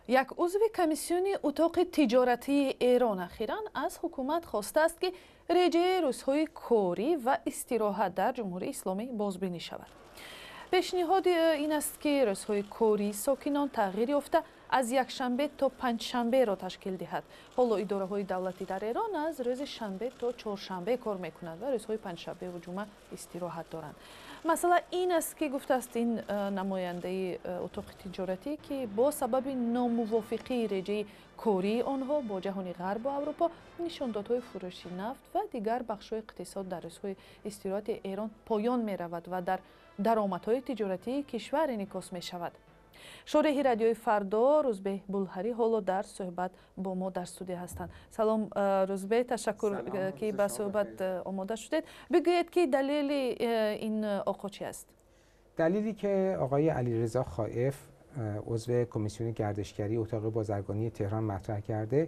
یک عضو کمیسیون اتاق تجارتی ایران اخیراً از حکومت خواسته است که رژه روزهای کاری و استراحت در جمهوری اسلامی بازبینی شود. پیشنهاد این است که روزهای کاری ساکنان تغییر یافته از یک شنبه تا پنج شنبه را تشکیل دهد. حالا اداره های دولتی در ایران از روز شنبه تا چهارشنبه کار میکنند و روزهای پنج شنبه و جمعه استراحت دارند. مثلا این است که گفته است این نماینده اتاق تجارتی که با سبب ناموافقی رژه کاری آنها با جهان غرب و اروپا نشاندادهای فروش نفت و دیگر بخش‌های اقتصاد در روزهای استراحت ایران پایان می رود و در درآمدهای تجارتی کشور انعکاس می شود. شارح رادیوی فردا روزبه بولهری حالا در صحبت با ما در استودیو هستند. سلام روزبه، تشکر که به صحبت آماده شدید. بگویید که دلیل این آقا چی است؟ دلیلی که آقای علیرضا خائف عضو کمیسیون گردشگری اتاق بازرگانی تهران مطرح کرده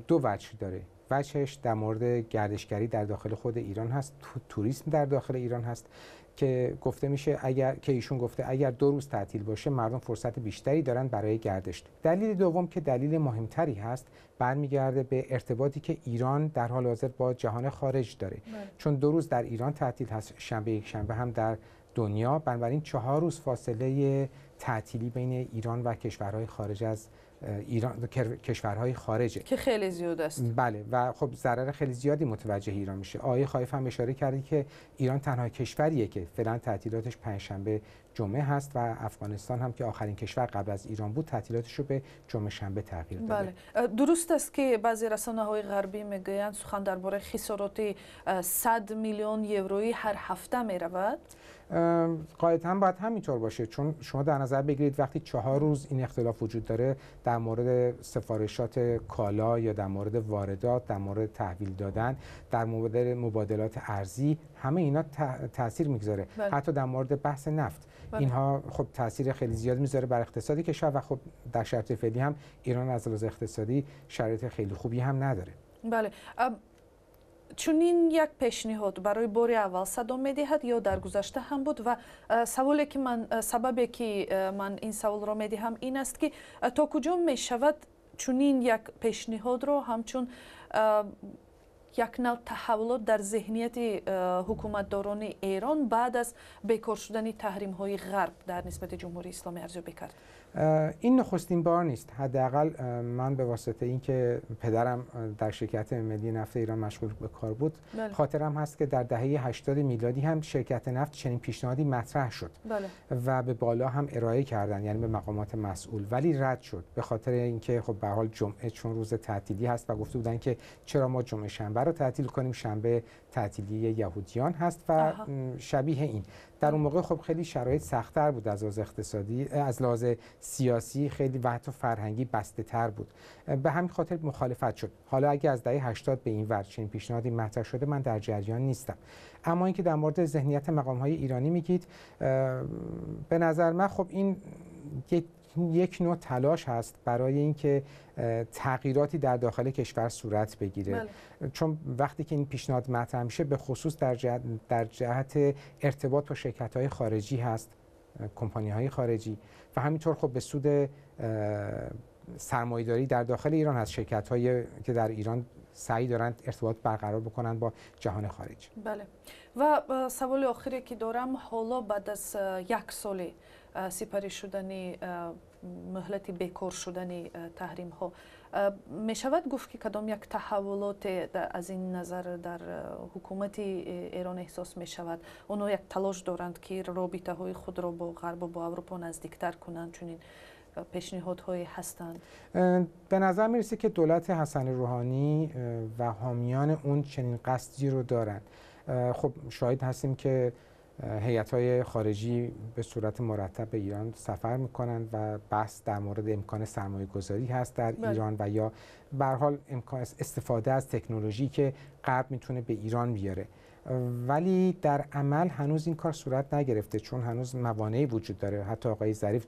دو وجه داره. وجهش در مورد گردشگری در داخل خود ایران هست، توریسم در داخل ایران هست که گفته میشه ایشون گفته اگر 2 روز تعطیل باشه مردم فرصت بیشتری دارن برای گردش. دلیل دوم که دلیل مهمتری هست برمیگرده به ارتباطی که ایران در حال حاضر با جهان خارج داره. چون 2 روز در ایران تعطیل هست، شنبه یک شنبه هم در دنیا، بنابراین 4 روز فاصله تعطیلی بین ایران و کشورهای خارج از ایران کشورهای خارجه که خیلی زیاد است. بله و خب ضرر خیلی زیادی متوجه ایران میشه. آقای خائف هم اشاره کرده که ایران تنها کشوریه که فعلا تعطیلاتش پنجشنبه جمعه هست و افغانستان هم که آخرین کشور قبل از ایران بود تعطیلاتش رو به جمعه شنبه تغییر داده. بله. درست است که بعضی رسانه‌های غربی میگویند سخن درباره خسارات 100 میلیون یورویی هر هفته میرود. قاعدتاً باید همینطور باشه، چون شما در نظر بگیرید وقتی 4 روز این اختلاف وجود داره در مورد سفارشات کالا یا در مورد واردات، در مورد تحویل دادن، در مورد مبادلات ارزی، همه اینا تاثیر میگذاره. حتی در مورد بحث نفت اینها خب تاثیر خیلی زیاد میذاره بر اقتصاد کشور و خب در شرایط فعلی هم ایران از لحاظ اقتصادی شرایط خیلی خوبی هم نداره. بله. چون این یک پیشنهاد برای بار اول صدا می‌دهد یا در گذشته هم بود و سببی که من این سوال را می‌دهم این است که تا کجا می‌شود چون این یک پیشنهاد را همچون یک نوع تحولات در ذهنیت حکومتداران ایران بعد از بیکار شدن تحریم‌های غرب در نسبت جمهوری اسلامی ارزیابی کرد؟ این نخستین بار نیست. حداقل من به واسطه اینکه پدرم در شرکت ملی نفت ایران مشغول به کار بود خاطرم هست که در دهه 80 میلادی هم شرکت نفت چنین پیشنهادی مطرح شد و به بالا هم ارائه کردن، یعنی به مقامات مسئول، ولی رد شد به خاطر اینکه خب به هر حال جمعه چون روز تعطیلی هست و گفته بودن که چرا ما جمعه شنبه رو تعطیل کنیم، شنبه تعطیلی یهودیان هست و شبیه این. در اون موقع خب خیلی شرایط سخت‌تر بود از لحاظ اقتصادی، از لحاظ سیاسی خیلی و حتی فرهنگی بسته‌تر بود. به همین خاطر مخالفت شد. حالا اگه از دهه 80 به این ور چنین پیشنهادی مطرح شده من در جریان نیستم. اما اینکه در مورد ذهنیت مقام‌های ایرانی میگید، به نظر من خب این یک نوع تلاش هست برای اینکه تغییراتی در داخل کشور صورت بگیره. چون وقتی که این پیشنهاد مطرح میشه به خصوص در جهت ارتباط با شرکت‌های خارجی هست، کمپانی‌های خارجی و همینطور خب به سود سرمایه‌داری در داخل ایران هست، شرکت‌هایی که در ایران سعی دارند ارتباط برقرار بکنند با جهان خارج. بله. و سوال آخری که دارم، حالا بعد از 1 سال سپری شدن مهلت بیکار شدن تحریم ها می شود گفت که کدام یک تحولات از این نظر در حکومت ایران احساس می شود؟ اونها یک تلاش دارند که رابطه های خود را با غرب و با اروپا نزدیکتر کنند، چون این پیشنهادهای هستند. به نظر می رسید که دولت حسن روحانی و حامیان اون چنین قصدی رو دارند. خب شاهد هستیم که هیئت‌های خارجی به صورت مرتب به ایران سفر می‌کنند و بحث در مورد امکان سرمایه‌گذاری هست در ایران و یا به هر حال امکان استفاده از تکنولوژی که غرب میتونه به ایران بیاره. ولی در عمل هنوز این کار صورت نگرفته، چون هنوز موانعی وجود داره. حتی آقای ظریف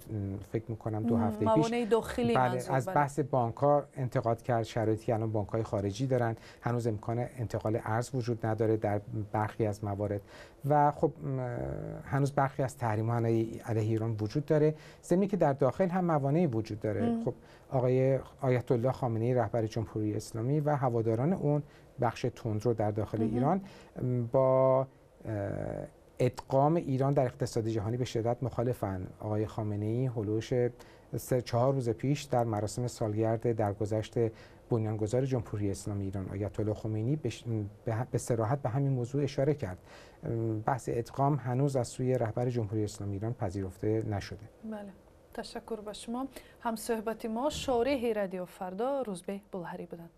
فکر می‌کنم 2 هفته پیش موانع داخلی از بحث بانک‌ها انتقاد کرد، شرایطی الان بانک‌های خارجی دارن، هنوز امکان انتقال ارز وجود نداره در برخی از موارد و خب هنوز برخی از تحریم‌ها علیه ایران وجود داره، ضمن که در داخل هم موانعی وجود داره. خب آقای آیت الله خامنه‌ای رهبر جمهوری اسلامی و هواداران اون بخش تندرو در داخل ایران با ادغام ایران در اقتصاد جهانی به شدت مخالفن. آقای خامنه‌ای هولوش 4 روز پیش در مراسم سالگرد درگذشت بنیانگذار جمهوری اسلامی ایران آیت الله خمینی به صراحت به همین موضوع اشاره کرد. بحث ادغام هنوز از سوی رهبر جمهوری اسلامی ایران پذیرفته نشده. بله، تشکر به شما. هم صحبت ما شارح رادیو فردا روزبه بلهری بودند.